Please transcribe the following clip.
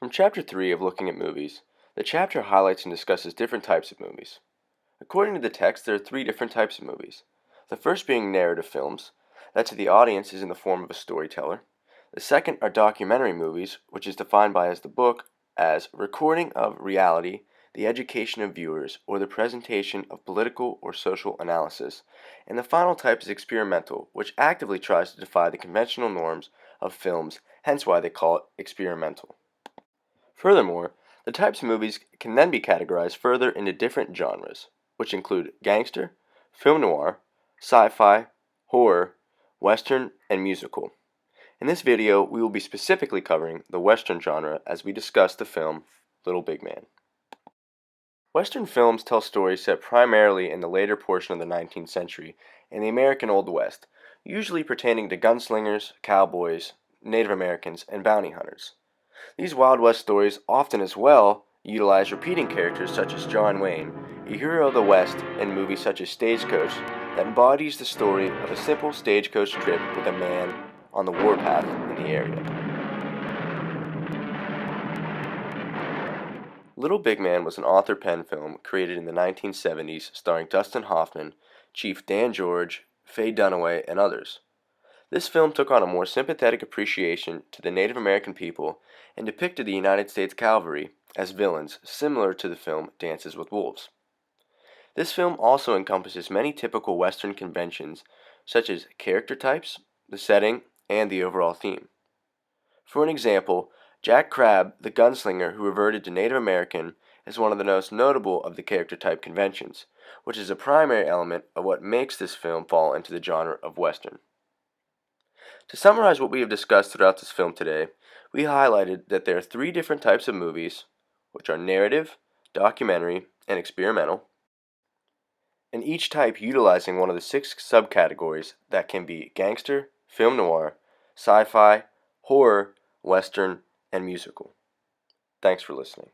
From Chapter 3 of Looking at Movies, the chapter highlights and discusses different types of movies. According to the text, there are three different types of movies. The first being narrative films, that to the audience is in the form of a storyteller. The second are documentary movies, which is defined by as the book as recording of reality, the education of viewers, or the presentation of political or social analysis. And the final type is experimental, which actively tries to defy the conventional norms of films, hence why they call it experimental. Furthermore, the types of movies can then be categorized further into different genres, which include gangster, film noir, sci-fi, horror, western, and musical. In this video, we will be specifically covering the western genre as we discuss the film Little Big Man. Western films tell stories set primarily in the later portion of the 19th century in the American Old West, usually pertaining to gunslingers, cowboys, Native Americans, and bounty hunters. These Wild West stories often as well utilize repeating characters such as John Wayne, a hero of the West in movies such as Stagecoach that embodies the story of a simple stagecoach trip with a man on the warpath in the area. Little Big Man was an author-penned film created in the 1970s starring Dustin Hoffman, Chief Dan George, Faye Dunaway, and others. This film took on a more sympathetic appreciation to the Native American people and depicted the United States Cavalry as villains similar to the film Dances with Wolves. This film also encompasses many typical Western conventions such as character types, the setting, and the overall theme. For an example, Jack Crabb, the gunslinger who reverted to Native American, is one of the most notable of the character type conventions, which is a primary element of what makes this film fall into the genre of Western. To summarize what we have discussed throughout this film today, we highlighted that there are three different types of movies, which are narrative, documentary, and experimental, and each type utilizing one of the six subcategories that can be gangster, film noir, sci-fi, horror, western, and musical. Thanks for listening.